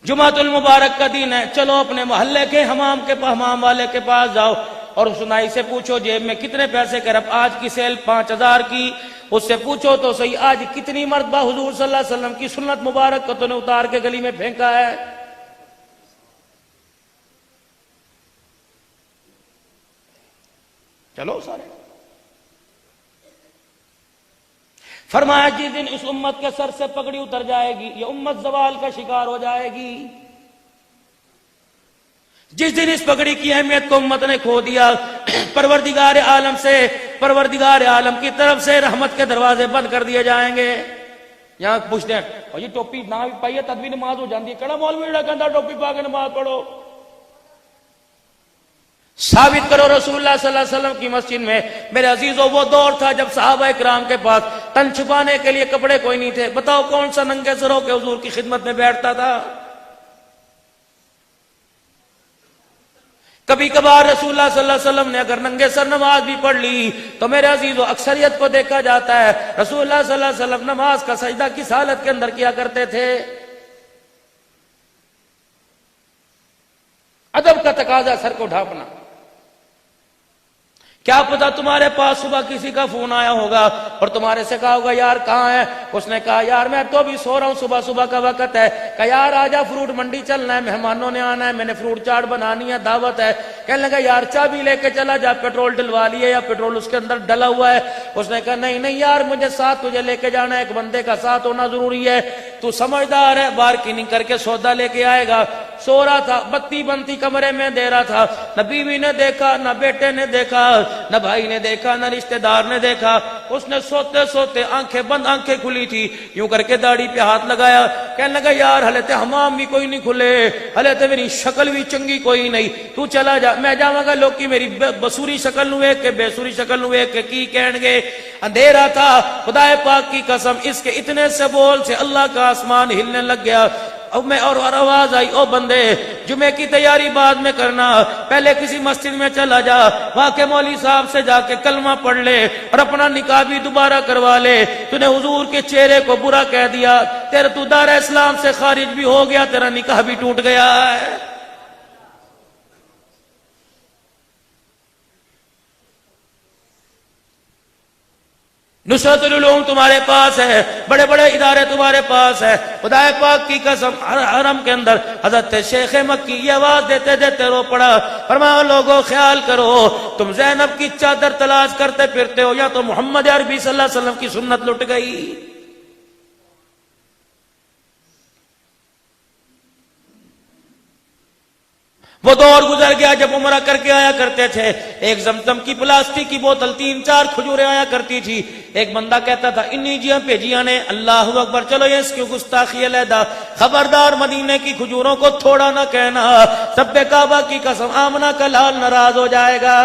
جمعۃ المبارک کا دن ہے، چلو اپنے محلے کے حمام والے کے پاس جاؤ اور سنائی سے پوچھو جیب میں کتنے پیسے کے، رب آج کی سیل 5000 کی، اس سے پوچھو تو صحیح آج کتنی مرتبہ حضور صلی اللہ علیہ وسلم کی سنت مبارک کو تو نے اتار کے گلی میں پھینکا ہے۔ چلو سارے فرمایا جس دن اس امت کے سر سے پگڑی اتر جائے گی یہ امت زوال کا شکار ہو جائے گی۔ جس دن اس پگڑی کی اہمیت کو امت نے کھو دیا، پروردگار عالم کی طرف سے رحمت کے دروازے بند کر دیے جائیں گے۔ یہاں پوچھتے ہیں اور یہ ٹوپی نہ بھی پائیے تد بھی نماز ہو جاتی ہے، کڑا مولوی کہتا ٹوپی پا کے نماز پڑھو۔ ثابت کرو رسول اللہ صلی اللہ علیہ وسلم کی مسجد میں۔ میرے عزیزوں وہ دور تھا جب صحابہ اکرام کے پاس تن چھپانے کے لیے کپڑے کوئی نہیں تھے، بتاؤ کون سا ننگے سر ہو کے حضور کی خدمت میں بیٹھتا تھا؟ کبھی کبھار رسول اللہ صلی اللہ علیہ وسلم نے اگر ننگے سر نماز بھی پڑھ لی تو میرے عزیزوں اکثریت کو دیکھا جاتا ہے رسول اللہ صلی اللہ علیہ وسلم نماز کا سجدہ کس حالت کے اندر کیا کرتے تھے؟ ادب کا تقاضا سر کو ڈھانپنا۔ کیا پتا تمہارے پاس صبح کسی کا فون آیا ہوگا اور تمہارے سے کہا ہوگا یار کہاں ہے؟ اس نے کہا یار میں تو بھی سو رہا ہوں، صبح کا وقت ہے۔ کہا یار آجا فروٹ منڈی چلنا ہے، مہمانوں نے آنا ہے، میں نے فروٹ چاٹ بنانی ہے، دعوت ہے۔ کہنے لگا یار چابی لے کے چلا جا، پیٹرول ڈلوا لیے یا پیٹرول اس کے اندر ڈلا ہوا ہے؟ اس نے کہا نہیں یار مجھے ساتھ تجھے لے کے جانا ہے، ایک بندے کا ساتھ ہونا ضروری ہے، تو سمجھدار ہے، بارگیننگ کر کے سودا لے کے آئے گا۔ سو رہا تھا، بتی بنتی کمرے میں دے رہا تھا، نہ بیوی نے دیکھا، نہ بیٹے نے دیکھا، نہ بھائی نے دیکھا، نہ رشتہ دار نے دیکھا۔ اس نے سوتے سوتے آنکھیں بند، آنکھیں کھلی تھی، یوں کر کے داڑھی پہ ہاتھ لگایا، کہنے لگا یار ہلے تے حمام بھی کوئی نہیں کھلے، ہلے تے میری شکل بھی چنگی کوئی نہیں، تو چلا جا، میں جاواں گا لوکی میری بسوری شکل نو ویکھ کے بے سوری شکل نو ویکھ کے کی کہن گے۔ اندھیرا تھا، خدا پاک کی قسم اس کے اتنے سے بول سے اللہ کا آسمان ہلنے لگ گیا۔ اور آواز آئی او بندے جمعے کی تیاری بعد میں کرنا، پہلے کسی مسجد میں چلا جا، وہاں کے مولوی صاحب سے جا کے کلمہ پڑھ لے اور اپنا نکاح بھی دوبارہ کروا لے۔ تو نے حضور کے چہرے کو برا کہہ دیا، تیرا تو دار اسلام سے خارج بھی ہو گیا، تیرا نکاح بھی ٹوٹ گیا ہے۔ نصرت العلوم تمہارے پاس ہے، بڑے بڑے ادارے تمہارے پاس ہے، خدا پاک کی قسم حرم کے اندر حضرت شیخ مکی یہ آواز دیتے دیتے رو پڑا، فرمایا لوگوں خیال کرو تم زینب کی چادر تلاش کرتے پھرتے ہو یا تو محمد عربی صلی اللہ علیہ وسلم کی سنت لٹ گئی۔ وہ دور گزر گیا جب عمرہ کر کے آیا کرتے تھے، ایک زمزم کی پلاسٹک کی بوتل 3-4 کھجوریں آیا کرتی تھی، ایک بندہ کہتا تھا انی جیاں بھیجیاں نے، اللہ اکبر، چلو یہ اس کی گستاخی علیحدہ، خبردار مدینے کی کھجوروں کو تھوڑا نہ کہنا، سب کعبہ کی قسم آمنہ کا لال ناراض ہو جائے گا۔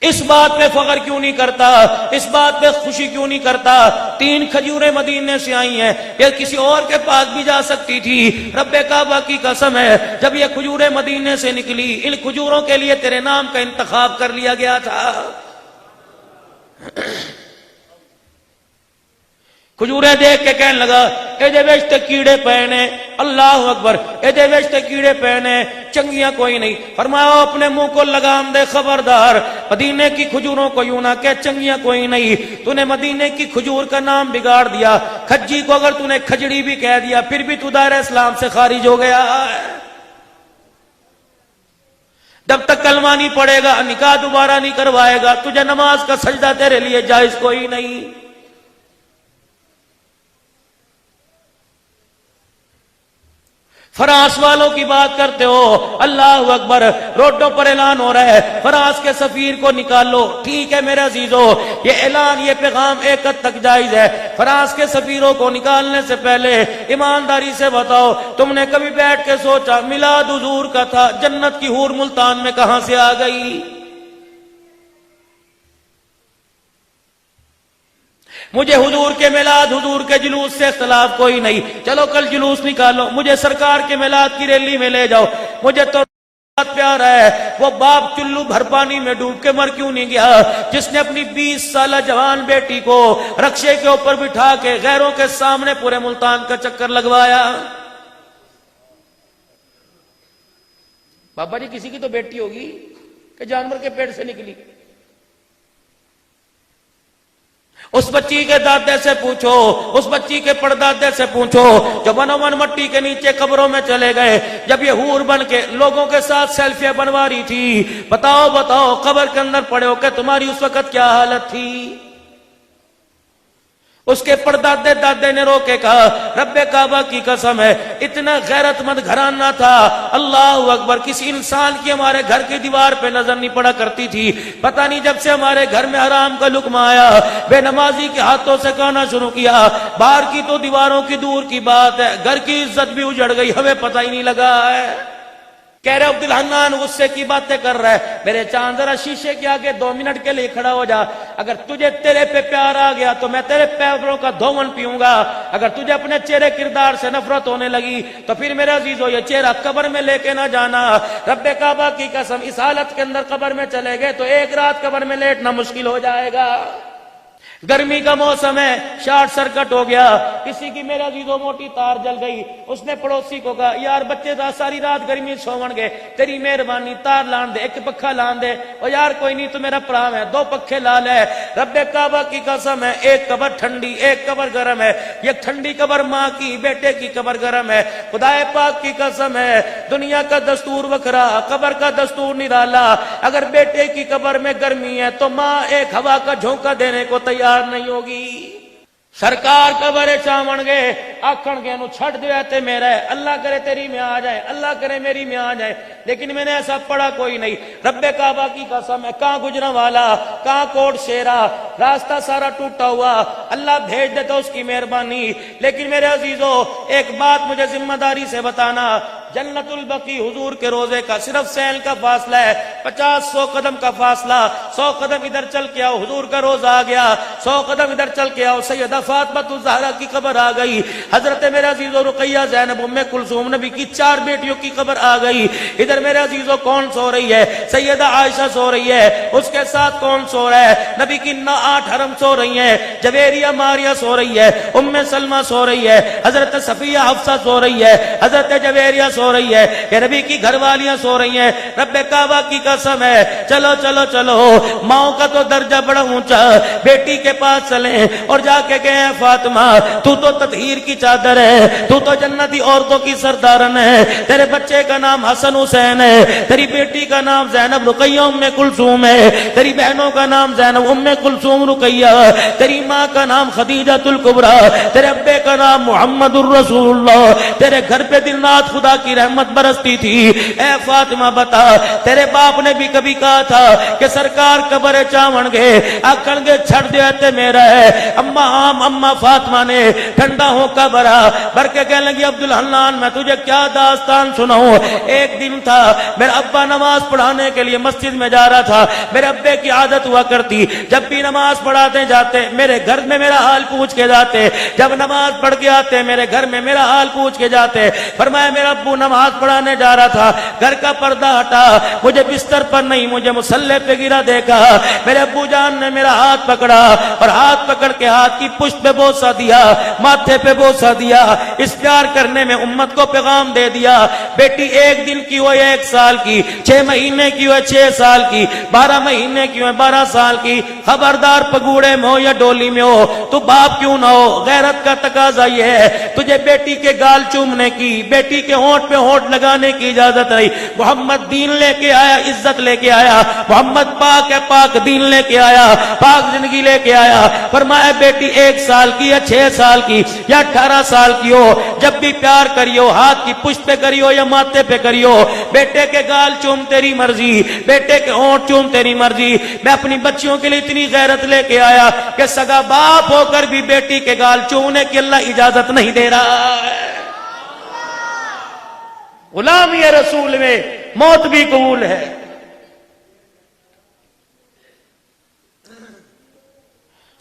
اس بات پہ فخر کیوں نہیں کرتا، اس بات پہ خوشی کیوں نہیں کرتا؟ 3 کھجوریں مدینے سے آئی ہیں، یہ کسی اور کے پاس بھی جا سکتی تھی، رب کعبہ کی قسم ہے جب یہ کھجوریں مدینے سے نکلی ان کھجوروں کے لیے تیرے نام کا انتخاب کر لیا گیا تھا۔ کھجوریں دیکھ کے کہنے لگا ایدے وچ تے کیڑے پے نے، اللہ اکبر، ایدے وچ تے کیڑے پے نے، چنگیاں کوئی نہیں۔ فرمایا اپنے منہ کو لگام دے، خبردار مدینے کی کھجوروں کو یوں نہ کہ چنگیاں کوئی نہیں، تو نے مدینے کی کھجور کا نام بگاڑ دیا، کھجی کو اگر تو نے کھجڑی بھی کہہ دیا پھر بھی تو دائرہ اسلام سے خارج ہو گیا ہے۔ جب تک کلمہ نہیں پڑھے گا، نکاح دوبارہ نہیں کروائے گا، تجھے نماز کا سجدہ تیرے لیے جائز کوئی نہیں۔ فرانس والوں کی بات کرتے ہو، اللہ اکبر، روڈوں پر اعلان ہو رہا ہے فرانس کے سفیر کو نکالو۔ ٹھیک ہے میرے عزیزو، یہ اعلان، یہ پیغام ایک حد تک جائز ہے، فرانس کے سفیروں کو نکالنے سے پہلے ایمانداری سے بتاؤ تم نے کبھی بیٹھ کے سوچا میلاد حضور کا تھا، جنت کی حور ملتان میں کہاں سے آ گئی؟ مجھے حضور کے میلاد، حضور کے جلوس سے اختلاف کوئی نہیں، چلو کل جلوس نکالو، مجھے سرکار کے میلاد کی ریلی میں لے جاؤ، مجھے تو پیارا ہے وہ باپ چلو بھر پانی میں ڈوب کے مر کیوں نہیں گیا جس نے اپنی 20 سالہ جوان بیٹی کو رکشے کے اوپر بٹھا کے غیروں کے سامنے پورے ملتان کا چکر لگوایا. بابا جی کسی کی تو بیٹی ہوگی کہ جانور کے پیٹ سے نکلی. اس بچی کے دادے سے پوچھو, اس بچی کے پردادے سے پوچھو جو منو من مٹی کے نیچے قبروں میں چلے گئے, جب یہ حور بن کے لوگوں کے ساتھ سیلفیاں بنوا رہی تھی, بتاؤ قبر کے اندر پڑے ہو کہ تمہاری اس وقت کیا حالت تھی. اس کے پردادے دادے نے رو کے کہا رب کعبہ کی قسم ہے اتنا غیرت مند گھرانہ تھا, اللہ اکبر, کسی انسان کی ہمارے گھر کی دیوار پہ نظر نہیں پڑا کرتی تھی. پتہ نہیں جب سے ہمارے گھر میں حرام کا لقمہ آیا بے نمازی کے ہاتھوں سے کھانا شروع کیا, باہر کی تو دیواروں کی دور کی بات ہے, گھر کی عزت بھی اجڑ گئی, ہمیں پتہ ہی نہیں لگا ہے. کہہ رہے عبدالحنان غصے کی باتیں کر رہا ہے, میرے چاند ذرا شیشے کے آگے 2 منٹ کے لیے کھڑا ہو جا. اگر تجھے تیرے پہ پیار آ گیا تو میں تیرے پیروں کا دھون پیوں گا, اگر تجھے اپنے چہرے کردار سے نفرت ہونے لگی تو پھر میرے عزیزو یہ چہرہ قبر میں لے کے نہ جانا. رب کعبہ کی قسم اس حالت کے اندر قبر میں چلے گئے تو ایک رات قبر میں لیٹنا مشکل ہو جائے گا. گرمی کا موسم ہے, شارٹ سرکٹ ہو گیا, کسی کی میرے عزیزوں موٹی تار جل گئی. اس نے پڑوسی کو کہا یار بچے ساری رات گرمی سوون گے, تیری مہربانی تار لان دے, ایک پکھا لان دے. اور یار کوئی نہیں تو میرا پرام ہے 2 پکھے لا لے. رب کعبہ کی قسم ہے ایک قبر ٹھنڈی ایک قبر گرم ہے, یہ ٹھنڈی قبر ماں کی, بیٹے کی قبر گرم ہے. خدائے پاک کی قسم ہے دنیا کا دستور وکھرا قبر کا دستور نرالا. اگر بیٹے کی قبر میں گرمی ہے تو ماں ایک ہوا کا جھونکا دینے کو تیار نہیں ہوگی. سرکار قبر چاون گے آکھن گے نو چھڑ دے تے میرا ہے, اللہ کرے تیری میں آ جائے, اللہ کرے میری میں آ جائے, لیکن میں نے ایسا پڑھا کوئی نہیں. رب کعبہ کی قسم ہے کہاں گجرا والا کہاں کوٹ شیرا, راستہ سارا ٹوٹا ہوا, اللہ بھیج دیتا اس کی مہربانی. لیکن میرے عزیزو ایک بات مجھے ذمہ داری سے بتانا, جنت البقیع حضور کے روزے کا صرف سیل کا فاصلہ ہے, 50-100 قدم کا فاصلہ. 100 قدم ادھر چل کے آؤ حضور کا روزہ آ گیا, 100 قدم ادھر چل کے آؤ سیدہ فاطمہ الزہرا کی قبر آ گئی, حضرت میرے عزیزو رقیہ زینب ام کلثوم نبی کی 4 بیٹیوں کی قبر آ گئی. ادھر میرے عزیزو کون سو رہی ہے, سیدہ عائشہ سو رہی ہے, اس کے ساتھ کون سو رہا ہے, نبی کی 8 حرم سو رہی ہیں, جویریہ ماریہ سو رہی ہے, ام سلمہ سو رہی ہے, حضرت صفیہ حفصہ سو رہی ہے, حضرت جویریہ سو رہی ہے, کہ نبی کی گھر والیاں سو رہی ہیں. رب کعبہ کی قسم ہے چلو چلو چلو, ماؤں کا تو درجہ بڑا اونچا, بیٹی کے پاس چلیں اور جا کے کہیں فاطمہ تو تطہیر کی چادر ہے, تو جنتی عورتوں کی سردارن ہے, تیرے بچے کا نام حسن حسین ہے, تیری بیٹی کا نام زینب رقیہ ام کلثوم ہے, تیری بہنوں کا نام زینب ام کلثوم رقیہ, تیری ماں کا نام خدیجہ الکبریٰ, تیرے ابے کا نام محمد الرسول اللہ, تیرے گھر پہ دن رات خدا کی رحمت برستی تھی. اے فاطمہ بتا تیرے باپ نے بھی کبھی کہا تھا کہ سرکار قبر چاون گے آکھن گے چھڑ دے تے میرا ہے. اما فاطمہ نے ٹھنڈا ہو کا بھر کے کہنے لگی عبدالحنان میں تجھے کیا داستان سناؤں. ایک دن تھا میرا ابا نماز پڑھانے کے لیے مسجد میں جا رہا تھا, میرے ابے کی عادت ہوا کرتی جب بھی نماز پڑھاتے جاتے میرے گھر میں میرا حال پوچھ کے جاتے, جب نماز پڑھ کے آتے میرے گھر میں میرا حال پوچھ کے جاتے. فرمایا میرا ابو نماز پڑھانے جا رہا تھا, گھر کا پردہ ہٹا, مجھے بستر پر نہیں مجھے مصلے پہ گرا دیکھا. میرے ابو جان نے میرا ہاتھ پکڑا اور ہاتھ پکڑ کے ہاتھ کی پشت پہ بوسہ دیا, ماتھے پہ بوسہ دیا. اس پیار کرنے میں امت کو پیغام دے دیا, بیٹی 1 دن کی ہو 1 سال کی, 6 مہینے کی ہو 6 سال کی, 12 مہینے کی ہو 12 سال کی, خبردار پگوڑے میں ہو یا ڈولی میں ہو, تو باپ کیوں نہ ہو. غیرت کا تقاضا یہ ہے تجھے بیٹی کے گال چومنے کی, بیٹی کے ہونٹ پہ ہونٹ لگانے کی اجازت نہیں. محمد دین لے کے آیا, عزت لے کے آیا, محمد پاک ہے, پاک دین لے کے آیا, پاک زندگی لے کے آیا. فرمایا بیٹی 1 سال کی یا 6 سال کی یا 18 سال کی ہو, جب بھی پیار کریو ہاتھ کی پشت پہ کریو یا ماتھے پہ کریو, بیٹے کے گال چوم تیری مرضی, بیٹے کے ہونٹ چوم تیری مرضی. میں اپنی بچیوں کے لیے اتنی غیرت لے کے آیا کہ سگا باپ ہو کر بھی بیٹی کے گال چومنے کی اللہ اجازت نہیں دے رہا ہے. غلامی رسول میں موت بھی قبول ہے.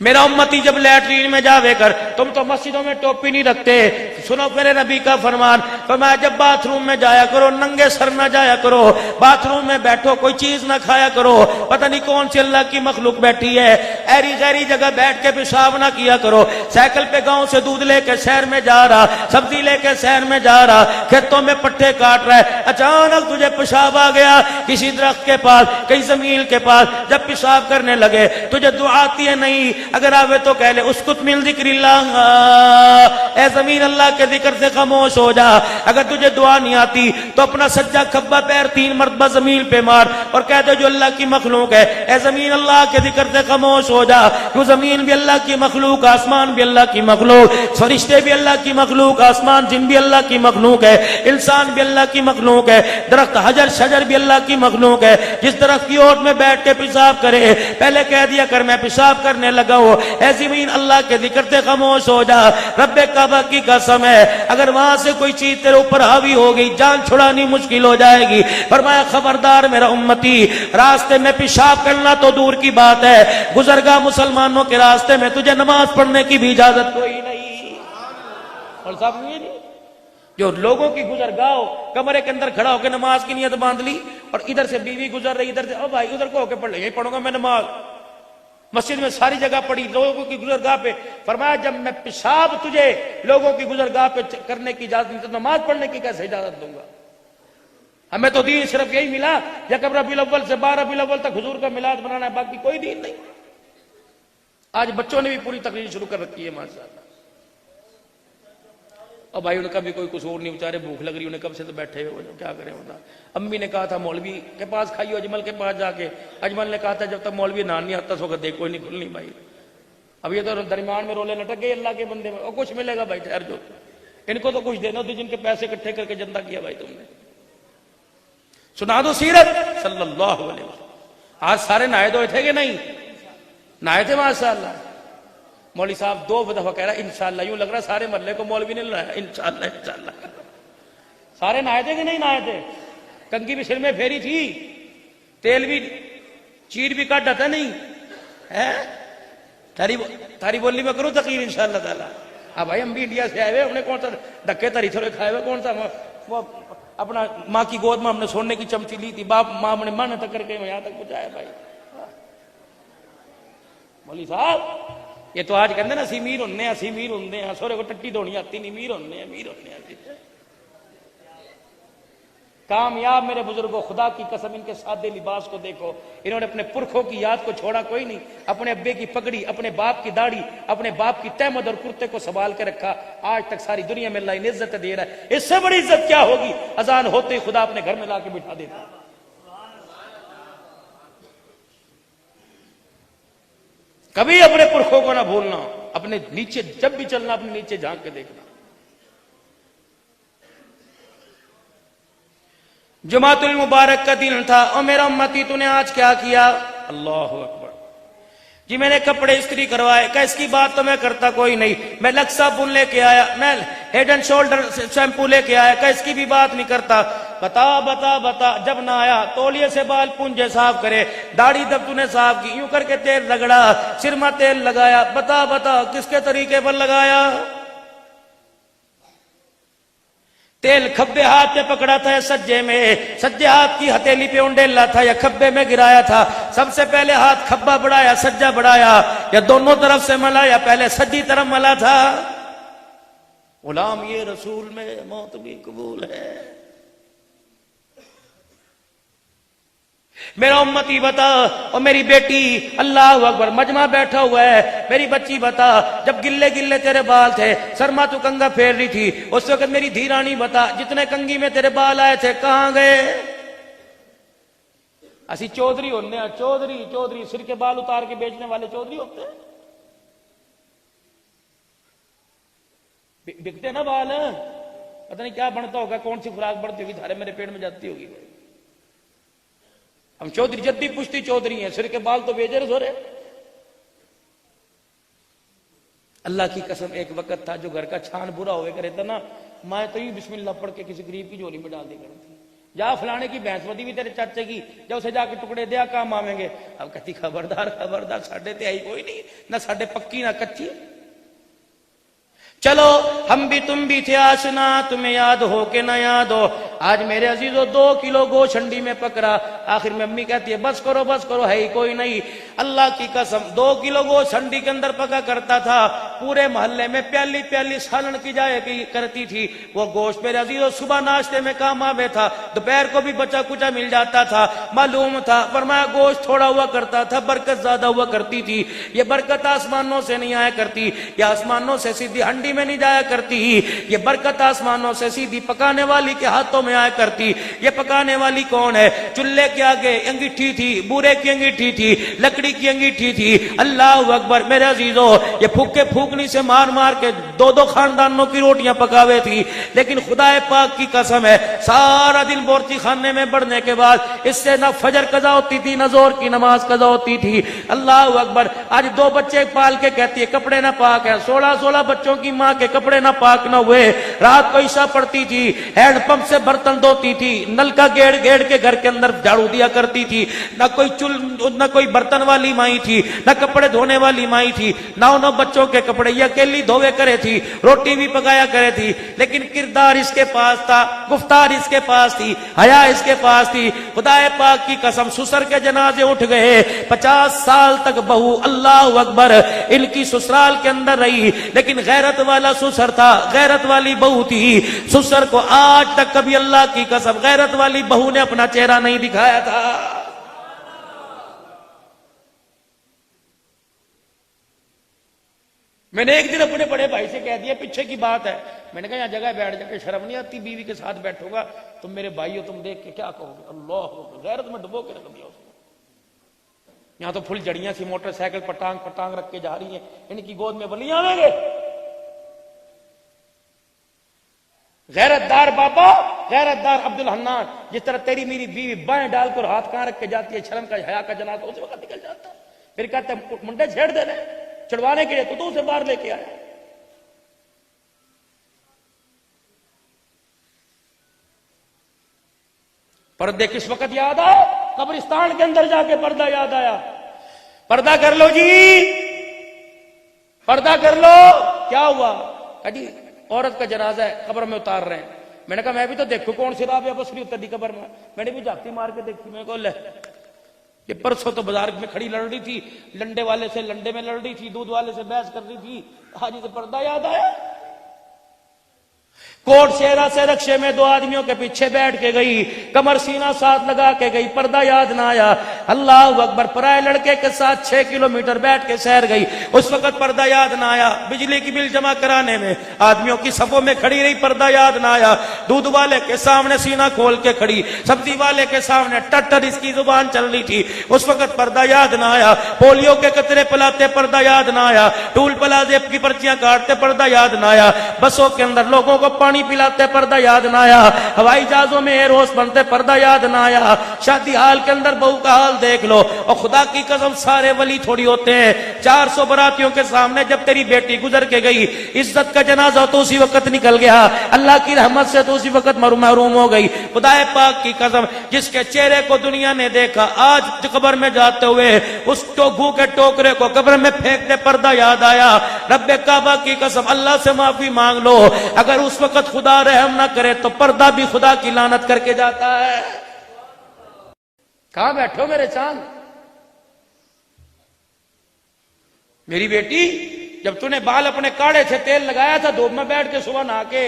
میرا امتی جب لیٹرین میں جاوے کر، تم تو مسجدوں میں ٹوپی نہیں رکھتے، سنو میرے نبی کا فرمان، فرمایا جب باتھ روم میں جایا کرو ننگے سر نہ جایا کرو، باتھ روم میں بیٹھو کوئی چیز نہ کھایا کرو، پتہ نہیں کون سی اللہ کی مخلوق بیٹھی ہے، ایری غیری جگہ بیٹھ کے پیشاب نہ کیا کرو، سائیکل پہ گاؤں سے دودھ لے کے شہر میں جا رہا، سبزی لے کے شہر میں جا رہا، کھیتوں میں پٹھے کاٹ رہا ہے، اچانک تجھے پیشاب آ گیا کسی درخت کے پاس، کئی زمین کے پاس، جب پیشاب کرنے لگے تجھے دعا آتی ہے نہیں، اگر آوے تو کہہ لے اسکت من ذکر اللہ، اے زمین اللہ کے ذکر سے خاموش ہو جا، اگر تجھے دعا نہیں آتی تو اپنا سجا کھبا پیر 3 مرتبہ زمین پہ مار اور کہہ دے جو اللہ کی مخلوق ہے اے زمین اللہ کے ذکر سے خاموش ہو جا، کیوں زمین بھی اللہ کی مخلوق، آسمان بھی اللہ کی مخلوق، فرشتے بھی اللہ کی مخلوق، آسمان جن بھی اللہ کی مخلوق ہے، انسان بھی اللہ کی مخلوق ہے، درخت حجر شجر بھی اللہ کی مخلوق ہے، جس درخت کی اوٹ میں بیٹھ کے پیشاب کرے پہلے کہہ دیا کر میں پیشاب کرنے لگا ہوں، اے زمین اللہ کے ذکر سے خاموش ہو جا، رب کعبہ کی قسم ہے اگر وہاں سے کوئی چیز تیرے اوپر حاوی ہو گئی جان چھڑانی مشکل ہو جائے گی، فرمایا خبردار میرا امتی، راستے میں پیشاب کرنا تو دور کی بات ہے، گزرگاہ مسلمانوں کے راستے میں تجھے نماز پڑھنے کی بھی اجازت کوئی نہیں، اور صاحب یہ نہیں جو لوگوں کی گزرگاہ ہو کمرے کے اندر کھڑا ہو کے نماز کی نیت باندھ لی اور ادھر سے بیوی گزر رہی ادھر سے او بھائی ادھر کو ہو کے پڑھ لے، یہی پڑھوں گا میں نماز، مسجد میں ساری جگہ پڑھی لوگوں کی گزرگاہ پہ، فرمایا جب میں پیشاب تجھے لوگوں کی گزرگاہ پہ کرنے کی اجازت نہیں تو نماز پڑھنے کی کیسے اجازت دوں گا؟ ہمیں تو دین صرف یہی ملا یکم ربیع الاول سے 12 ربیع الاول تک حضور کا میلاد منانا ہے، باقی کوئی دین نہیں۔ آج بچوں نے بھی پوری تقریر شروع کر رکھی ہے ماشاءاللہ، اور بھائی ان کا بھی کوئی قصور نہیں، بیچارے بھوک لگ رہی انہیں کب سے تو بیٹھے ہوئے کیا کریں ہوتا۔ امی نے کہا تھا مولوی کے پاس کھائیو اجمل کے پاس جا کے، اجمل نے کہا تھا جب تک مولوی نان نہیں آتا سو دیکھ کوئی نہیں کھلنی بھائی، اب یہ تو درمیان میں رولے لٹک گئے اللہ کے بندے میں، اور کچھ ملے گا بھائی ٹھہر جو، ان کو تو کچھ دینا تھی جن کے پیسے اکٹھے کر کے جنتا کیا بھائی تم نے، سنا دو سیرت صلی اللہ علیہ وسلم۔ آج سارے نہائے دھوئے تھے کہ نہیں؟ نہائے تھے ماشاءاللہ۔ مولوی صاحب 2 دفعہ کہہ رہا ہے انشاءاللہ، یوں لگ رہا ہے سارے محلے کو مولوی نے لایا انشاءاللہ انشاءاللہ۔ سارے نہائے تھے کہ نہیں نہائے تھے؟ کنگھی بھی سر میں پھیری تھی، تیل بھی چیر بھی کاٹا تھا نہیں ہے؟ تھاری بولی میں کروں تقریر انشاءاللہ تعالی۔ ہاں بھائی ہم بھی انڈیا سے آئے ہوئے، ہم نے کون سا دھکے تری تھوڑے کھائے ہوئے، کون سا وہ اپنا ماں کی گود میں ہم نے سونے کی چمچی لی تھی، باپ ماں نے من تک کر کے یہاں تک پہنچایا بھائی۔ مولوی صاحب یہ تو آج کہتے ہیں نا اسی میر ہوندے ہیں سورے کو ٹٹی دھونی آتی نہیں، میر ہوندے ہیں۔ کامیاب میرے بزرگوں، خدا کی قسم ان کے سادے لباس کو دیکھو، انہوں نے اپنے پرکھوں کی یاد کو چھوڑا کوئی نہیں، اپنے ابے کی پگڑی، اپنے باپ کی داڑھی، اپنے باپ کی تہمد اور کرتے کو سنبھال کے رکھا، آج تک ساری دنیا میں اللہ انہیں عزت دے رہا ہے۔ اس سے بڑی عزت کیا ہوگی؟ اذان ہوتے ہی خدا اپنے گھر میں لا کے بٹھا دیتا۔ کبھی اپنے پرکھوں کو نہ بھولنا، اپنے نیچے جب بھی چلنا اپنے نیچے جھانک کے دیکھنا۔ جمعۃ المبارک کا دن تھا، اور میرا امتی تو نے آج کیا کیا؟ اللہ اکبر جی میں نے کپڑے استری کروائے، کہ اس کی بات تو میں کرتا کوئی نہیں، میں لکس صابن لے کے آیا، میں ہیڈ اینڈ شولڈر شیمپو لے کے آیا، کہ اس کی بھی بات نہیں کرتا۔ بتا جب نہ آیا تولیے سے بال پونجے صاف کرے، داڑھی جب تو نے صاف کی یوں کر کے تیل رگڑا، سر میں تیل لگایا، بتا کس کے طریقے پر لگایا؟ تیل کھبے ہاتھ پہ پکڑا تھا یا سجے میں؟ سجے ہاتھ کی ہتھیلی پہ انڈیلا تھا یا کھبے میں گرایا تھا؟ سب سے پہلے ہاتھ کھبا بڑھایا سجا بڑھایا یا دونوں طرف سے ملا یا پہلے سجی طرف ملا تھا؟ غلام یہ رسول میں موت بھی قبول ہے۔ میرا امتی بتا، اور میری بیٹی اللہ اکبر مجمع بیٹھا ہوا ہے، میری بچی بتا جب گلے گلے تیرے بال تھے سرما تو کنگا پھیر رہی تھی اس وقت میری دھیرانی بتا جتنے کنگھی میں تیرے بال آئے تھے کہاں گئے؟ اسی چودھری ہونے ہیں، چودھری سر کے بال اتار کے بیچنے والے چودھری ہوتے ہیں، بکتے نا بال، پتہ نہیں کیا بنتا ہوگا، کون سی خوراک بڑھتی ہوگی، دھارے میرے پیٹ میں جاتی ہوگی۔ ہم چودھری جدی پشتی چودھری ہیں، سر کے بال تو بیچے سورے۔ اللہ کی قسم ایک وقت تھا جو گھر کا چھان برا ہوئے کرے تھا نا، ماں تو ہی بسم اللہ پڑھ کے کسی غریب کی جھولی میں ڈال دی کرتی، جا فلانے کی بھینس ودی بھی تیرے چاچے کی، جا اسے جا کے ٹکڑے دیا کام آویں گے۔ اب کہتی خبردار خبردار، ساڈے تے آئی کوئی نہیں، نہ ساڈے پکی نہ کچی۔ چلو ہم بھی تم بھی تھے آشنا، تمہیں یاد ہو کہ نہ یاد ہو، آج میرے عزیزو 2 کلو گوشت ہنڈی میں پکڑا۔ آخر میں امی کہتی ہے بس کرو ہے ہی کوئی نہیں۔ اللہ کی قسم 2 کلو گوشت ہنڈی کے اندر پکا کرتا تھا، پورے محلے میں پیالی پیالی سالن کی جائے کرتی تھی۔ وہ گوشت میرے عزیزو صبح ناشتے میں کام آوے تھا، دوپہر کو بھی بچا کچا مل جاتا تھا، معلوم تھا۔ فرمایا گوشت تھوڑا ہوا کرتا تھا، برکت زیادہ ہوا کرتی تھی۔ یہ برکت آسمانوں سے نہیں آیا کرتی، یہ آسمانوں سے سیدھی ہنڈی میں نہیں جایا کرتی، یہ برکت آسمانوں سے سیدھی پکانے والی کے ہاتھوں میں آیا کرتی۔ یہ پکانے والی کون ہے؟ چولہے کے آگے انگیٹھی تھی، بورے کی انگیٹھی تھی، لکڑی کی انگیٹھی تھی۔ اللہ اکبر میرے عزیزو، یہ پھوکے پھوکنی سے مار مار کے 2 خاندانوں کی روٹیاں پکاوے تھی۔ لیکن خدا پاک کی قسم ہے، سارا دن بورچی خانے میں بڑھنے کے بعد اس سے نہ فجر قضا ہوتی تھی، نہ زور کی نماز قضا ہوتی تھی۔ اللہ اکبر، آج 2 بچے پال کے کہتی ہے کپڑے نہ پاک ہیں۔ 16 بچوں کی ماں کے کپڑے نہ پاک نہ ہوئے۔ رات کو عشاء پڑتی تھی، ہینڈ پمپ سے برتن دھوتی تھی، نل کا گیڑ گیڑ کے گھر کے اندر جھاڑو دیا کرتی تھی۔ نہ کوئی برتن والی مائی تھی، نہ کپڑے دھونے والی مائی تھی، نہ انہوں بچوں کے کپڑے یہ اکیلی دھوے کرے تھی، روٹی بھی پکایا کرے تھی۔ لیکن کردار اس کے پاس تھا، گفتار اس کے پاس تھی، حیا اس کے پاس تھی۔ خدا پاک کی قسم سسر کے جنازے اٹھ گئے، 50 سال تک بہو اللہ اکبر ان کی سسرال کے اندر رہی، لیکن غیرت والا سسر تھا، غیرت والی بہو تھی۔ سسر کو آج تک کبھی اللہ کی قسم غیرت والی بہو نے اپنا چہرہ نہیں دکھایا تھا۔ میں نے ایک دن اپنے بڑے بھائی سے کہہ دیا، پیچھے کی بات ہے، میں نے کہا یہاں جگہ بیٹھ جا کے شرم نہیں آتی؟ بیوی کے ساتھ بیٹھوں گا تم میرے بھائی ہو، تم دیکھ کے کیا کہو گے؟ اللہ غیرت میں ڈبو کے رکھ دیا اس کو۔ یہاں تو پھل جڑیاں سی موٹر سائیکل پٹانگ پٹانگ رکھ کے جا رہی ہیں، ان کی گود میں ولیاں آئیں گے۔ غیرت دار بابا، غیرت دار عبد الحنان، جس طرح تیری میری بیوی بائیں ڈال کر ہاتھ کہاں رکھ کے جاتی ہے، شرم کا حیا کا جنازہ اسی وقت نکل جاتا ہے۔ پھر کہتے ہیں منڈے چھیڑ دے رہے چڑھوانے کے لیے، تو اسے باہر لے کے آیا۔ پردے کس وقت یاد آئے؟ قبرستان کے اندر جا کے پردہ یاد آیا۔ پردہ کر لو جی، پردہ کر لو۔ کیا ہوا؟ جی عورت کا جنازہ ہے، قبر میں اتار رہے ہیں۔ میں نے کہا میں بھی تو دیکھوں کون سی رابعہ بصری اتر دی قبر میں۔ میں نے بھی جھاتی مار کے دیکھی، میں کہا لے یہ پرسوں تو بازار میں کھڑی لڑ رہی تھی، لنڈے والے سے لنڈے میں لڑ رہی تھی، دودھ والے سے بحث کر رہی تھی، حاجی سے پردہ یاد آیا۔ کوٹ شیرا سے رکشے میں 2 آدمیوں کے پیچھے بیٹھ کے گئی، کمر سینہ ساتھ لگا کے گئی، پردہ یاد نہ آیا۔ اللہ اکبر، پرائے لڑکے کے ساتھ 6 کلومیٹر بیٹھ کے سیر گئی، اس وقت پردہ یاد نہ آیا۔ بجلی کی بل جمع کرانے میں آدمیوں کی صفوں میں کھڑی رہی، پردہ یاد نہ آیا۔ دودھ والے کے سامنے سینہ کھول کے کھڑی، سبزی والے کے سامنے ٹٹر اس کی زبان چل رہی تھی، اس وقت پردہ یاد نہ آیا۔ پولیو کے قطرے پلاتے پردہ یاد نہ آیا، ٹول پلازے کی پرچیاں کاٹتے پردہ یاد نہ آیا، بسوں کے اندر لوگوں کو پانی پلاتے پردہ یاد نہ آیا، ہوائی جہازوں میں ایئر ہوسٹ بنتے پردہ یاد نہ آیا۔ شادی حال کے اندر بہو کا حال دیکھ لو، اور خدا کی قسم سارے ولی تھوڑی ہوتے ہیں۔ 400 براتیوں کے سامنے جب تیری بیٹی گزر کے گئی، عزت کا جنازہ تو اسی وقت نکل گیا، اللہ کی رحمت سے تو اسی وقت محروم ہو گئی۔ خدا پاک کی قسم جس کے چہرے کو دنیا نے دیکھا، آج قبر میں جاتے ہوئے اس ٹوگو کے ٹوکرے کو قبر میں پھینکتے پردہ یاد آیا۔ رب کعبہ کی قسم اللہ سے معافی مانگ لو، اگر اس وقت خدا رحم نہ کرے تو پردہ بھی خدا کی لعنت کر کے جاتا ہے۔ کہاں بیٹھو میرے چاند؟ میری بیٹی جب تو نے بال اپنے کاڑے سے تیل لگایا تھا دھوپ میں بیٹھ کے صبح نہا کے،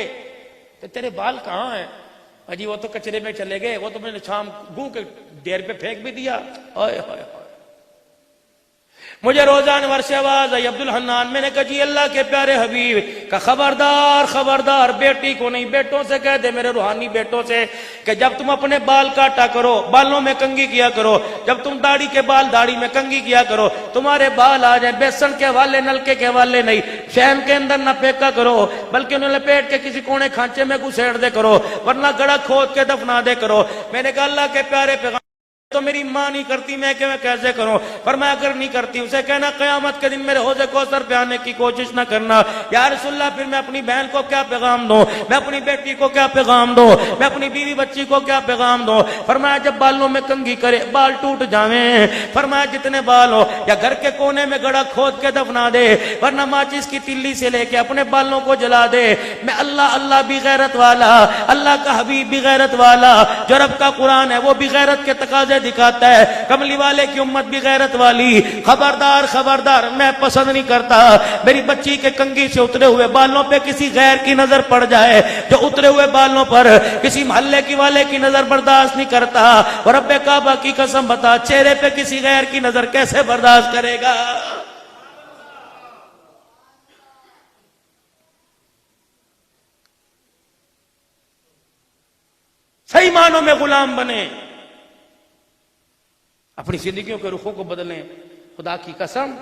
تو تیرے بال کہاں ہیں؟ اجی وہ تو کچرے میں چلے گئے، وہ تو میں نے شام گوں کے ڈیر پہ پھینک بھی دیا۔ اوئے ہوئے ہوئے، مجھے روزان ور سے آواز آئی عبد الحنان، میں نے کہا جی اللہ کے پیارے حبیب کا خبردار خبردار، بیٹی کو نہیں بیٹوں سے کہہ دے، میرے روحانی بیٹوں سے، کہ جب تم اپنے بال کاٹا کرو بالوں میں کنگھی کیا کرو، جب تم داڑھی کے بال داڑھی میں کنگھی کیا کرو، تمہارے بال آ جائیں بیسن کے حوالے نلکے کے حوالے نہیں، فہم کے اندر نہ پھینکا کرو، بلکہ انہیں لپیٹ کے کسی کونے کھانچے میں گھسیڑ دے کرو، ورنہ گڑھا کھود کے دفنا دے کرو۔ میں نے کہا اللہ کے پیارے پیغام تو میری ماں نہیں کرتی، میں کہ میں کیسے کروں؟ فرمایا اگر نہیں کرتی اسے کہنا قیامت کے دن میرے حوض کوثر پہ آنے کی کوشش نہ کرنا۔ یا رسول اللہ پھر میں اپنی بہن کو کیا پیغام دوں، میں اپنی بیٹی کو کیا پیغام دوں، میں اپنی بیوی بچی کو کیا پیغام دوں؟ فرمایا جب بالوں میں کنگھی کرے بال ٹوٹ جاویں، فرمایا جتنے بال ہو یا گھر کے کونے میں گڑھا کھود کے دفنا دے، ورنہ ماچس کی تلی سے لے کے اپنے بالوں کو جلا دے۔ میں اللہ بھی غیرت والا، اللہ کا حبیب بھی غیرت والا، جو رب کا قرآن ہے وہ بھی غیرت کے تقاضے دکھاتا ہے، کملی والے کی امت بھی غیرت والی۔ خبردار خبردار، میں پسند نہیں کرتا میری بچی کے کنگھی سے اترے ہوئے بالوں پہ کسی غیر کی نظر پڑ جائے، جو اترے ہوئے بالوں پر کسی محلے کی والے کی نظر برداشت نہیں کرتا، اور رب کعبہ کی قسم بتا چہرے پہ کسی غیر کی نظر کیسے برداشت کرے گا؟ صحیح معنوں میں غلام بنے، اپنی زندگیوں کے رخوں کو بدلیں۔ خدا کی قسم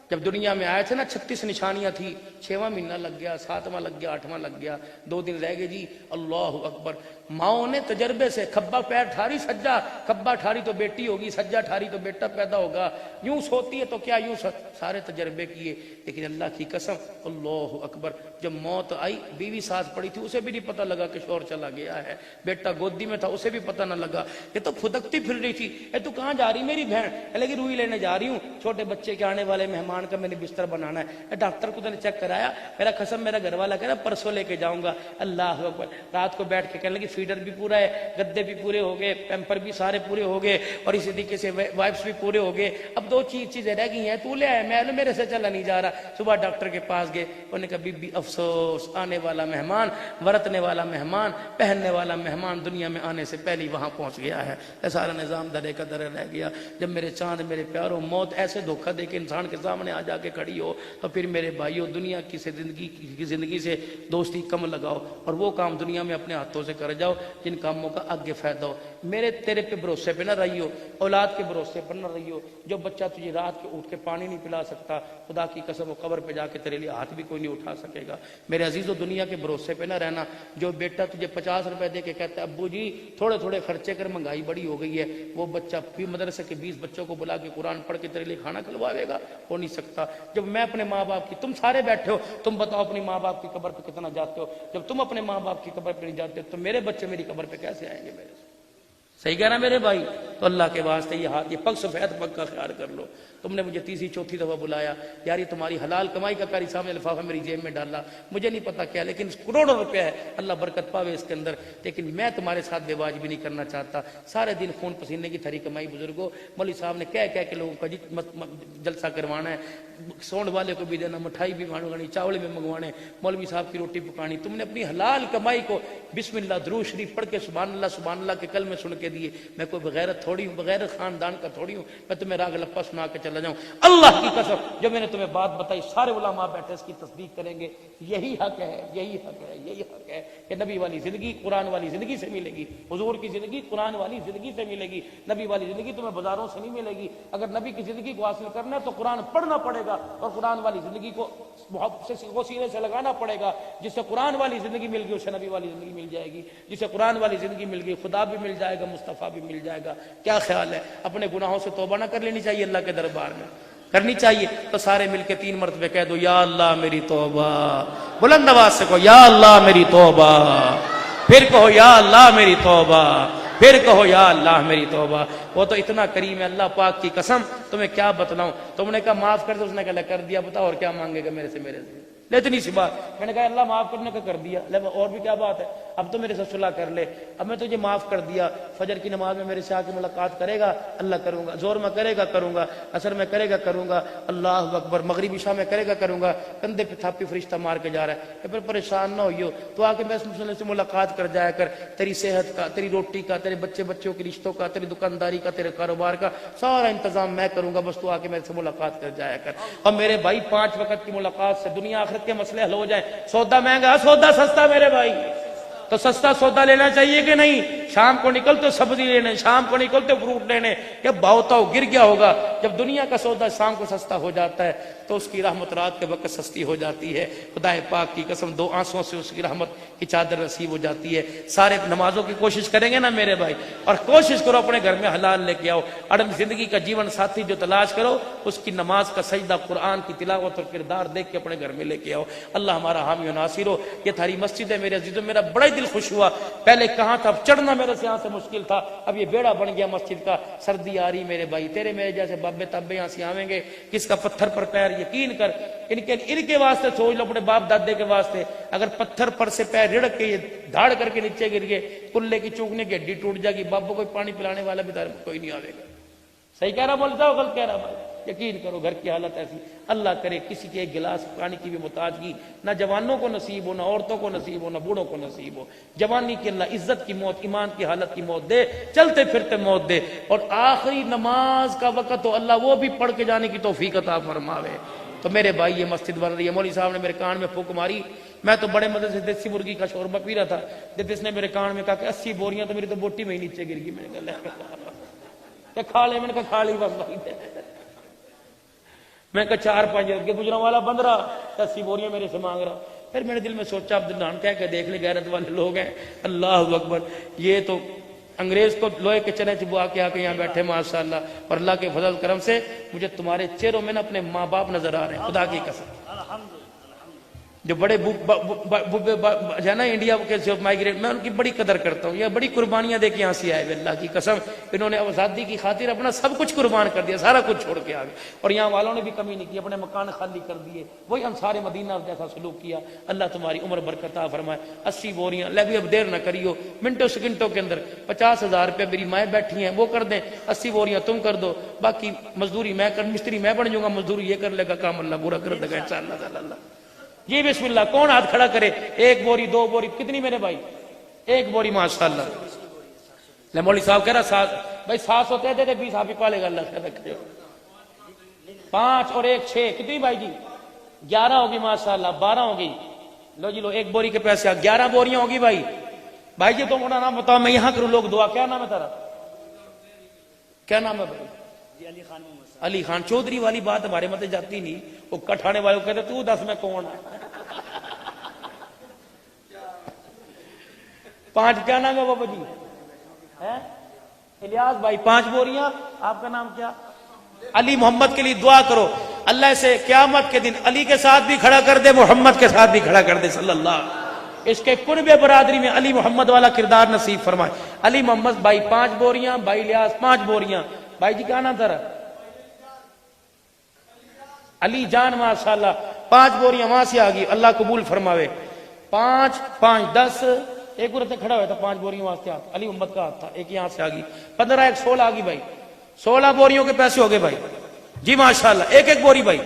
جب دنیا میں آئے تھے نا 36 نشانیاں تھی، 6واں مہینہ لگ گیا، 7واں لگ گیا، 8واں لگ گیا، 2 دن رہ گئے جی۔ اللہ اکبر، ماؤں نے تجربے سے کھبا پیر ٹھاری سجا، کھبا ٹھاری تو بیٹی ہوگی، سجا ٹھاری تو بیٹا پیدا ہوگا، یوں سوتی ہے تو کیا یوں سارے تجربے کیے، لیکن اللہ کی قسم اللہ اکبر جب موت آئی بیوی ساتھ پڑی تھی، اسے بھی نہیں پتہ لگا کہ شوہر چلا گیا ہے، بیٹا گودی میں تھا اسے بھی پتہ نہ لگا، یہ تو پھدکتی پھر رہی تھی۔ اے تو کہاں جا رہی میری بہن؟ لگی روئی لینے جا رہی ہوں، چھوٹے بچے کے آنے والے مہمان کا میں نے بستر بنانا ہے، ڈاکٹر کو تو نے چیک کرایا، میرا قسم میرا گھر والا کہہ رہا پرسوں لے کے جاؤں گا۔ اللہ اکبر، رات کو بیٹھ کے کہنے لگی فیڈر بھی پورا ہے، گدے بھی پورے ہو گئے، پیمپر بھی سارے پورے ہو گئے، اور اسی طریقے سے وائپس بھی پورے ہو گئے، اب 2 چیزیں رہ گئی ہیں، تو لے آئے، میں میرے سے چلا نہیں جا رہا۔ صبح ڈاکٹر کے پاس گئے، انہوں نے کہا بی بی افسوس، آنے والا مہمان، ورتنے والا مہمان، پہننے والا مہمان دنیا میں آنے سے پہلے وہاں پہنچ گیا ہے، سارا نظام درے کا درے رہ گیا۔ جب میرے چاند میرے پیاروں موت ایسے دھوکہ دے کے انسان کے سامنے آ جا کے کھڑی ہو تو پھر میرے بھائیوں دنیا کی زندگی سے دوستی کم لگاؤ، اور وہ کام دنیا میں اپنے ہاتھوں سے کر جاؤ جن کاموں کا آگے فائدہ ہو۔ میرے تیرے پہ بھروسے پہ نہ رہیو، اولاد کے بھروسے پر نہ رہیو۔ جو بچہ تجھے رات کے اٹھ کے پانی نہیں پلا سکتا، خدا کی قسم وہ قبر پہ جا کے تیرے لیے ہاتھ بھی کوئی نہیں اٹھا سکے گا۔ میرے عزیزو دنیا کے بھروسے پہ نہ رہنا۔ جو بیٹا تجھے 50 روپے دے کے کہتا ہے ابو جی تھوڑے تھوڑے خرچے کر، مہنگائی بڑی ہو گئی ہے، وہ بچہ بھی مدرسے کے 20 بچوں کو بلا کے قرآن پڑھ کے تیرے لیے کھانا کھلواوے گا؟ ہو نہیں سکتا۔ جب میں اپنے ماں باپ کی، تم سارے بیٹھے ہو، تم بتاؤ اپنی ماں باپ کی قبر پہ کتنا جاتے ہو؟ جب تم اپنے ماں باپ کی قبر پہ نہیں جاتے تو میرے بچے میری قبر پہ کیسے آئیں گے میرے سے؟ صحیح کہہ رہا میرے بھائی؟ تو اللہ کے واسطے یہ ہاتھ، یہ پگ سفید پگ کا خیال کر لو۔ تم نے مجھے 3ری 4تھی دفعہ بلایا، یار یہ تمہاری حلال کمائی کا کاری سامنے لفافہ میری جیب میں ڈالا، مجھے نہیں پتا کیا، لیکن کروڑوں روپے ہے، اللہ برکت پاوے اس کے اندر، لیکن میں تمہارے ساتھ بے واجبی نہیں کرنا چاہتا۔ سارے دن خون پسینے کی تھری کمائی بزرگوں، مولوی صاحب نے کہہ کے لوگوں کا جلسہ کروانا ہے، سونڈ والے کو بھی دینا، مٹھائی بھی منگوانی، چاول بھی منگوانے، مولوی صاحب کی روٹی پکانی۔ تم نے اپنی حلال کمائی کو بسم اللہ درود شریف پڑھ کے سبحان اللہ کے کلمے سن کے دیے۔ میں کوئی بغیرت تھوڑی ہوں، بغیر خاندان کا تھوڑی ہوں، میں تمہیں راگ لپا سنا کے چلا جاؤں۔ اللہ کی قسم جو میں نے تمہیں بات بتائی سارے علماء بیٹھے اس کی تصدیق کریں گے، یہی حق ہے، یہی حق ہے، یہی حق ہے کہ نبی والی زندگی قرآن والی زندگی سے ملے گی، حضور کی زندگی قرآن والی زندگی سے ملے گی۔ نبی والی زندگی تمہیں بازاروں سے نہیں ملے گی۔ اگر نبی کی زندگی کو حاصل کرنا ہے تو قرآن پڑھنا پڑے گا، اور قرآن والی زندگی کو سینے سے لگانا پڑے گا۔ جس سے قرآن والی زندگی مل گئی اسے نبی والی زندگی مل جائے گی، جسے قرآن والی زندگی مل گئی خدا بھی مل جائے گا، مصطفیٰ بھی مل جائے گا۔ کیا خیال ہے؟ اپنے گناہوں سے توبہ نہ کر لینی چاہیے؟ اللہ کے دربار میں کرنی چاہیے۔ تو سارے مل کے 3 مرتبہ کہہ دو یا اللہ میری توبہ، بلند آواز سے کہو یا اللہ میری توبہ، پھر کہو یا اللہ میری توبہ، پھر کہو یا اللہ میری توبہ۔ وہ تو اتنا کریم ہے اللہ پاک کی قسم، تمہیں کیا بتلاؤں۔ تم نے کہا معاف کر دو، اس نے کہا کر دیا، بتا اور کیا مانگے گا میرے سے؟ اتنی سی بات۔ میں نے کہا اللہ معاف کرنے کا کر دیا، اور بھی کیا بات ہے؟ اب تو میرے سے صلح کر لے، اب میں تجھے معاف کر دیا، فجر کی نماز میں میرے سے آ کے ملاقات کرے گا؟ اللہ کروں گا۔ زور میں کرے گا؟ کروں گا۔ عصر میں کرے گا؟ کروں گا۔ اللہ اکبر۔ مغرب عشاء میں کرے گا؟ کروں گا۔ کندھے پہ تھاپی فرشتہ مار کے جا رہا ہے، پھر پریشان نہ ہوئیو، تو آ کے میں اس مسئلے سے ملاقات کر جایا کر، تیری صحت کا، تیری روٹی کا، تیرے بچوں کے رشتوں کا، تیری دکانداری کا، تیرے کاروبار کا سارا انتظام میں کروں گا، بس تو آ کے میرے سے ملاقات کر جایا کر۔ اور میرے بھائی 5 وقت کی ملاقات سے دنیا آخرت کے مسئلے حل ہو جائیں۔ سودا مہنگا، سودا سستا میرے بھائی، تو سستا سودا لینا چاہیے کہ نہیں؟ شام کو نکلتے سبزی لینے، شام کو نکلتے فروٹ لینے، جب بہتا ہو گر گیا ہوگا۔ جب دنیا کا سودا شام کو سستا ہو جاتا ہے تو اس کی رحمت رات کے وقت سستی ہو جاتی ہے۔ خدا پاک کی قسم، 2 آنسوؤں سے اس کی رحمت کی چادر نصیب ہو جاتی ہے۔ سارے نمازوں کی کوشش کریں گے نا میرے بھائی، اور کوشش کرو اپنے گھر میں حلال لے کے آؤ، اور زندگی کا جیون ساتھی جو تلاش کرو اس کی نماز کا سجدہ، قرآن کی تلاوت اور کردار دیکھ کے اپنے گھر میں لے کے آؤ۔ اللہ ہمارا حامی و ناصر ہو۔ یہ تھاری مسجد ہے میرے عزیزوں، میرا بڑا ہی دل خوش ہوا۔ پہلے کہاں تھا، چڑھنا میرے سے یہاں سے مشکل تھا، اب یہ بیڑا بن گیا مسجد کا۔ سردی آ رہی میرے بھائی، تیرے میرے جیسے بابے تابے یہاں سے آویں گے، کس کا پتھر پر پیر، یقین کر ان کے واسطے سوچ لو، اپنے باپ دادے کے واسطے، اگر پتھر پر سے پیر رڑک کے یہ دھاڑ کر کے نیچے گر گئے، کلے کی چونکنے کی ہڈی ٹوٹ جائے گی، باپ کو پانی پلانے والا بھی کوئی نہیں آئے گا۔ صحیح کہہ رہا بولتا ہو غلط کہہ رہا بھائی؟ یقین کرو گھر کی حالت ایسی، اللہ کرے کسی کے ایک گلاس پانی کی بھی محتاجگی نہ جوانوں کو نصیب ہو، نہ عورتوں کو نصیب ہو، نہ بوڑھوں کو نصیب ہو۔ جوانی کی اللہ عزت کی موت، ایمان کی حالت کی موت دے، چلتے پھرتے موت دے، اور آخری نماز کا وقت ہو اللہ وہ بھی پڑھ کے جانے کی توفیق عطا فرماوے۔ تو میرے بھائی یہ مسجد بن رہی ہے، مولوی صاحب نے میرے کان میں پھونک ماری، میں تو بڑے مزے سے دیسی مرغی کا شوربہ پی رہا تھا، جب اس نے میرے کان میں کہا کہ 80 بوریاں تو میری تو بوٹی میں ہی نیچے گر گئی، میں نے کہا کھا لے، میں نے کہا کھا لی بس بھائی، میں کہا 4-5 کے گجرا والا بند رہا، 80 بوریاں میرے سے مانگ رہا۔ پھر میرے دل میں سوچا عبداللہ کہہ کے دیکھ لے، غیرت والے لوگ ہیں، اللہ اکبر، یہ تو انگریز کو لوہے کے چنے چبوا کے آ کے یہاں بیٹھے ماشاءاللہ، اور اللہ کے فضل کرم سے مجھے تمہارے چہروں میں نا اپنے ماں باپ نظر آ رہے ہیں، خدا کی قسم۔ جو بڑے ہے نا انڈیا کے جو مائیگریٹ، میں ان کی بڑی قدر کرتا ہوں، یہ بڑی قربانیاں دے کے یہاں سے آئے ہوئے، اللہ کی قسم انہوں نے آزادی کی خاطر اپنا سب کچھ قربان کر دیا، سارا کچھ چھوڑ کے آ گئے، اور یہاں والوں نے بھی کمی نہیں کی، اپنے مکان خالی کر دیے، وہی انصار مدینہ جیسا سلوک کیا۔ اللہ تمہاری عمر برکت عطا فرمائے۔ 80 بوریاں لے بھی، اب دیر نہ کریو، منٹوں سیکنڈوں کے اندر 50,000 روپے میری مائیں بیٹھی ہیں وہ کر دیں، 80 بوریاں تم کر دو، باقی مزدوری میں کر، مستری میں بن جاؤں گا، مزدوری یہ کر لے گا، کام اللہ پورا کر دے گا انشاءاللہ تعالی۔ جی بسم اللہ، کون ہاتھ کھڑا کرے؟ 1 بوری 2 بوری کتنی میرے بھائی؟ 1 بوری ماشاءاللہ۔ لے مولوی صاحب کہہ رہا 7 بھائی 7 ہوتے تھے 20 آپ ہی پالے گا اللہ خیر رکھے۔ 5 اور 1 6 کتنی بھائی جی؟ 11 ہوگی ماشاءاللہ، 12 ہوگی۔ لو جی لو، 1 بوری کے پیسے 11 بوریاں ہوگی بھائی۔ بھائی جی تم اپنا نام بتاؤ، میں یہاں کروں لوگ دعا۔ کیا نام ہے تیرا؟ کیا نام ہے بھائی؟ علی خان۔ علی خان چودھری والی بات ہمارے مت جاتی نہیں، وہ کٹھانے والے کو کہتے تو 10 میں کون ہے؟ 5 کیا نام ہے بابا جی؟ الیاس بھائی 5 بوریاں۔ آپ کا نام کیا؟ علی محمد کے لیے دعا کرو، اللہ سے قیامت کے دن علی کے ساتھ بھی کھڑا کر دے، محمد کے ساتھ بھی کھڑا کر دے صلی اللہ، اس کے قرب برادری میں علی محمد والا کردار نصیب فرمائے۔ علی محمد بھائی 5 بوریاں، بھائی الیاس 5 بوریاں۔ بھائی جی کیا نام تھا؟ علی جان ماشاءاللہ 5 بوریاں وہاں سے آگی، اللہ قبول فرماوے۔ 5 5 10، ایک عورت کھڑا ہوا تھا 5 بوریوں واسطے ہاتھ، علی محمد کا ہاتھ تھا، ایک یہاں سے آگی 15 1 16 آگی بھائی، 16 بوریوں کے پیسے ہو گئے بھائی جی ماشاءاللہ۔ ایک بوری بھائی،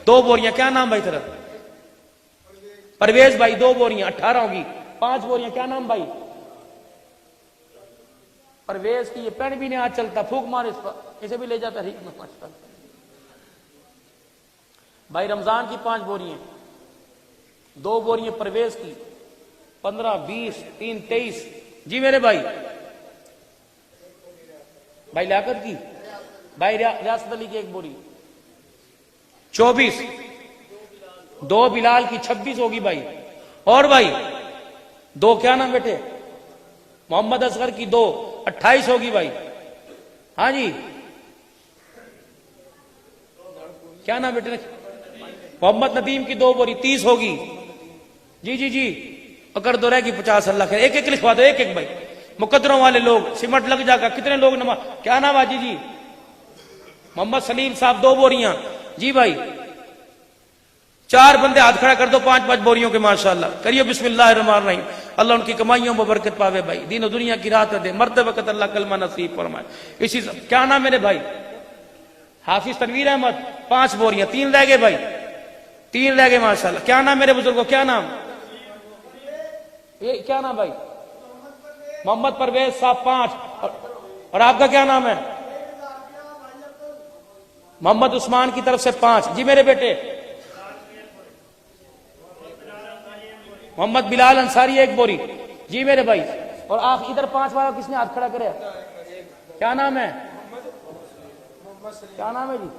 2 بوریاں۔ کیا نام بھائی تیرا؟ پرویز بھائی 2 بوریاں 18 ہوگی۔ 5 بوریاں۔ کیا نام بھائی؟ پرویز کی یہ پین بھی نہیں آج چلتا، پھوک مار اس پر، اسے بھی لے جاتا ٹھیک ہے۔ بھائی رمضان کی 5 بوریاں، 2 بوریاں پرویز کی، 15 20 3 23 جی میرے بھائی۔ بھائی لیاقت کی، بھائی ریاست علی کی 1 بوری 24، 2 بلال کی 26 ہوگی بھائی، اور بھائی 2 کیا نام بیٹے؟ محمد اصغر کی 2 28 ہوگی بھائی۔ ہاں جی کیا نام بیٹے؟ محمد ندیم کی 2 بوری 30 ہوگی جی جی جی، اکڑ دو رہ گی 50 اللہ خیر، ایک لکھوا دو، ایک بھائی، مقدروں والے لوگ سمٹ لگ جا گا، کتنے لوگ نماز۔ کیا نام آجی جی؟ محمد سلیم صاحب 2 بوریاں جی بھائی۔ 4 بندے ہاتھ کھڑا کر دو 5 5 بوریوں کے ماشاءاللہ، کریو بسم اللہ الرحمن الرحیم۔ اللہ ان کی کمائیوں میں برکت پاوے بھائی، دین و دنیا کی راحت دے، مرتے وقت اللہ کلمہ نصیب فرمائے۔ اسی کیا نام میرے بھائی؟ حافظ تنویر احمد 5 بوریاں، 3 رہ گئے بھائی، 3 رہ گئے ماشاءاللہ۔ کیا نام میرے بزرگوں؟ کیا نام؟ یہ کیا نام بھائی؟ محمد پرویز صاحب 5، اور آپ کا کیا نام ہے؟ محمد عثمان کی طرف سے 5 جی میرے بیٹے۔ محمد بلال انصاری 1 بوری جی میرے بھائی. اور آپ ادھر 5 والا کس نے ہاتھ کھڑا کرے؟ کیا نام ہے؟ کیا نام ہے جی؟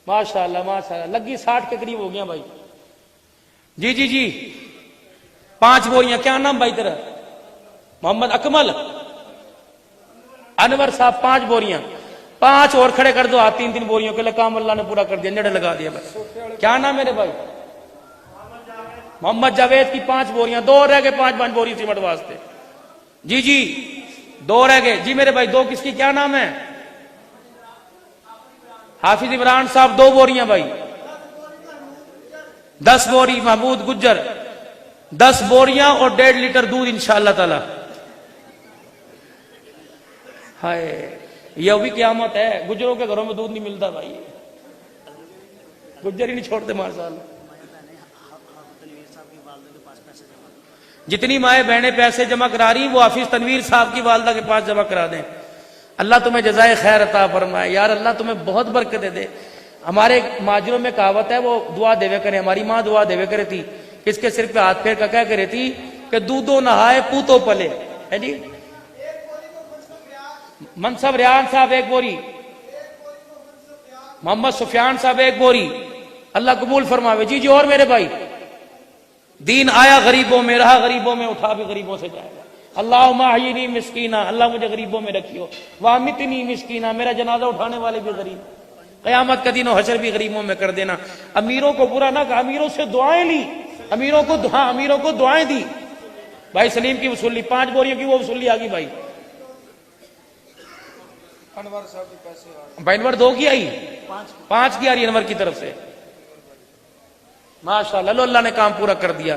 ماشاء اللہ ماشاء اللہ، لگی 60 کے قریب ہو گیا بھائی. جی جی جی 5 بوریاں. کیا نام بھائی تیرا؟ محمد اکمل. انور صاحب 5 بوریاں. 5 اور کھڑے کر دو ہاتھ 3 بوریوں کے لیے. کام اللہ نے پورا کر دیا، جڑے لگا دیا بس. کیا نام میرے بھائی؟ محمد جاوید کی 5 بوریاں. 2 رہ گئے 5 بوری سیمنٹ واسطے. جی جی 2 رہ گئے. جی میرے بھائی 2 کس کی؟ کیا نام ہے؟ حافظ عمران صاحب 2 بوریاں بھائی. 10 بوری محمود گجر. 10 بوریاں اور 1.5 لیٹر دودھ انشاءاللہ تعالی. ہائے یہ بھی قیامت ہے. گجروں کے گھروں میں دودھ نہیں ملتا بھائی، گجر ہی نہیں چھوڑتے ماشاءاللہ. جتنی مائیں بہنیں پیسے جمع کرا رہی وہ حافظ تنویر صاحب کی والدہ کے پاس جمع کرا دیں. اللہ تمہیں جزائے خیر عطا فرمائے. یار اللہ تمہیں بہت برکت دے. ہمارے ماجروں میں کہاوت ہے، وہ دعا دیوے کرے. ہماری ماں دعا دیوے کرے تھی، کس کے سر پہ ہاتھ پھیر کا کہہ کرے تھی کہ دودھو نہائے پوتو پلے. ہے جی منصب ریان صاحب 1 بوری. محمد سفیان صاحب 1 بوری. اللہ قبول فرماوے. جی جی اور میرے بھائی دین آیا غریبوں میں، رہا غریبوں میں، اٹھا بھی غریبوں سے جائے گا. اللہم احیینی مسکینہ، اللہ مجھے غریبوں میں رکھیو. وامیتنی مسکینہ، میرا جنازہ اٹھانے والے بھی غریب. قیامت کا دن و حشر بھی غریبوں میں کر دینا. امیروں کو برا نہ کہا، امیروں سے دعائیں لی، امیروں کو دعائیں دی. بھائی سلیم کی وصولی 5 بوریوں کی وہ وصولی آگی بھائی. انور صاحب کے پیسے بھائی انور 2 کی آئی، 5 کی آ رہی ہے انور کی طرف سے. ماشاءاللہ اللہ نے کام پورا کر دیا.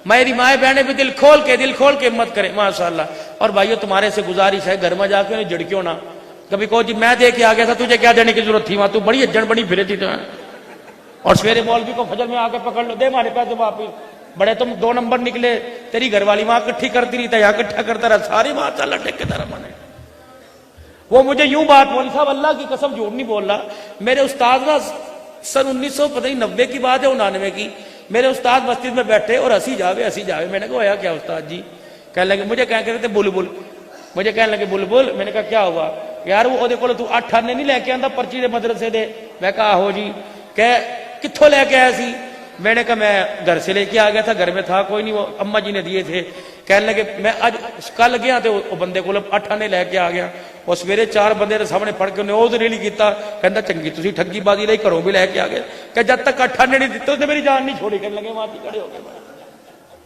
میری مائیں بہنیں بھی دل کھول کے مت کریں ماشاءاللہ. اور بھائیو تمہارے سے گزارش ہے گھر میں جا کے انہیں جھڑکیوں نہ. کبھی کہو جی میں دے کے آ گیا تھا، تجھے کیا دینے کی ضرورت تھی؟ وہاں تو بڑی اجڑ بڑی پھرے تھی تمہیں. اور سویرے مولوی کو فجر میں آ کے پکڑ لو، دے ہمارے پیسے واپس. بڑے تم 2 نمبر نکلے. تیری گھر والی وہاں اکٹھی کرتی رہی تھا، یہاں اکٹھا کرتا رہا. ساری ماشاءاللہ ٹھیکیدار بنے. وہ مجھے یوں بات بولی، صاحب اللہ کی قسم جھوٹ نہیں بول رہا، میرے استاد نا سن 1990 کی بات ہے 99 کی، میرے استاد مسجد میں بیٹھے اور ہنسی جاوے. میں نے کہا ہویا کیا استاد جی؟ کہنے لگے مجھے کہہ رہے تھے بلبل. مجھے کہنے لگے بلبل. میں نے کہا کیا ہوا؟ یار وہ دے کول تو 8 آنے نہیں لے کے آندا پرچی دے مدرسے دے. میں کہا ہو جی. کہ کتھوں لے کے آیا سی؟ میں نے کہا میں گھر سے لے کے آ گیا تھا، گھر میں تھا کوئی نہیں، وہ اما جی نے دیے تھے. کہنے لگے میں آج کل گیا تو وہ بندے کو 8 آنے لے کے آ گیا. اور سویرے 4 بندے دے سامنے پڑھ کے انہیں او ریلی کیتا. کہندا چنگی تسی ٹھگی بازی لئی گھروں بھی لے کے آ گئے کہ جب تک 8 آنے نہیں دیتے اسے میری جان نہیں چھوڑی. کہنے لگے وہاں کھڑے ہو گئے.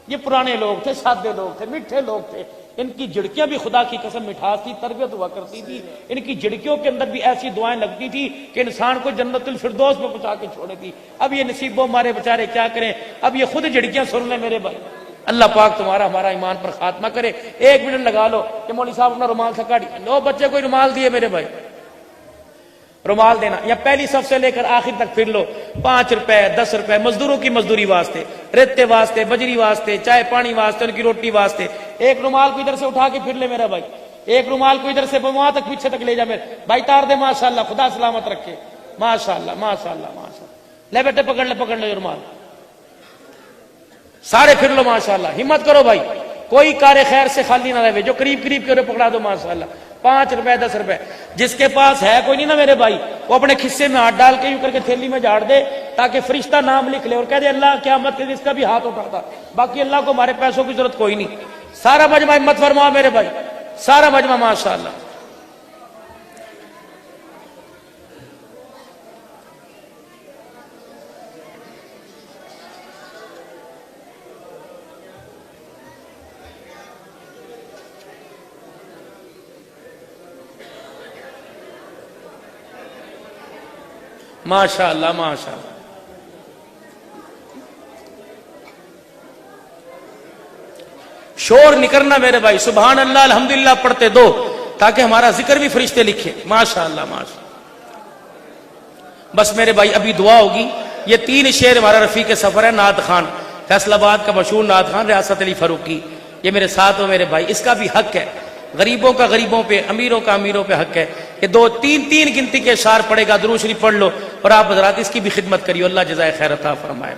یہ پرانے لوگ تھے، سادے لوگ تھے، میٹھے لوگ تھے. ان کی جھڑکیاں بھی خدا کی قسم مٹھاس تھی، تربیت ہوا کرتی تھی. ان کی جھڑکیوں کے اندر بھی ایسی دعائیں لگتی تھی کہ انسان کو جنت الفردوس میں پہنچا کے چھوڑے تھی. اب یہ نصیبوں ہمارے بیچارے کیا کریں، اب یہ خود جھڑکیاں سن لیں. میرے بھائی اللہ پاک تمہارا ہمارا ایمان پر خاتمہ کرے. 1 منٹ لگا لو کہ مولوی صاحب اپنا رومال سے کاٹی. لو بچے کوئی رومال دیے میرے بھائی، رومال دینا. یا پہلی صف سے لے کر آخر تک پھر لو. 5 روپے 10 روپے مزدوروں کی مزدوری واسطے، ریتے واسطے، بجری واسطے، چائے پانی واسطے، ان کی روٹی واسطے. 1 رومال کو ادھر سے اٹھا کے پھر لے میرا بھائی. 1 رومال کو ادھر سے وہاں تک پیچھے تک لے جا میرے بھائی. تار دے ماشاءاللہ، خدا سلامت رکھے. ماشاءاللہ ماشاءاللہ ماشاءاللہ. لے بیٹے پکڑ لے رومال سارے پھر لو ماشاءاللہ. ہمت کرو بھائی، کوئی کار خیر سے خالی نہ رہے. جو قریب کے پکڑا دو ماشاءاللہ. 5 روپے 10 روپے. جس کے پاس ہے کوئی نہیں نا میرے بھائی، وہ اپنے خصے میں ہاتھ ڈال کے یوں کر کے تھیلی میں جھاڑ دے تاکہ فرشتہ نام لکھ لے اور کہہ دے اللہ قیامت کے دن اس کا بھی ہاتھ اٹھاتا. باقی اللہ کو ہمارے پیسوں کی ضرورت کوئی نہیں. سارا مجمع ہمت فرماؤ میرے بھائی، سارا مجمع ماشاءاللہ. ماشاءاللہ ماشاءاللہ. شور نکلنا میرے بھائی، سبحان اللہ الحمدللہ پڑھتے دو تاکہ ہمارا ذکر بھی فرشتے لکھیں. ماشاءاللہ ماشاءاللہ. بس میرے بھائی ابھی دعا ہوگی. یہ 3 شعر ہمارا رفیق سفر ہے نعت خان، فیصل آباد کا مشہور نعت خان ریاست علی فاروقی. یہ میرے ساتھ ہو میرے بھائی. اس کا بھی حق ہے، غریبوں کا غریبوں پہ، امیروں کا امیروں پہ حق ہے. یہ 2-3 گنتی کے اشعار پڑے گا، درود شریف پڑھ لو اور آپ حضرات اس کی بھی خدمت کریو. اللہ جزائے خیر عطا فرمائے.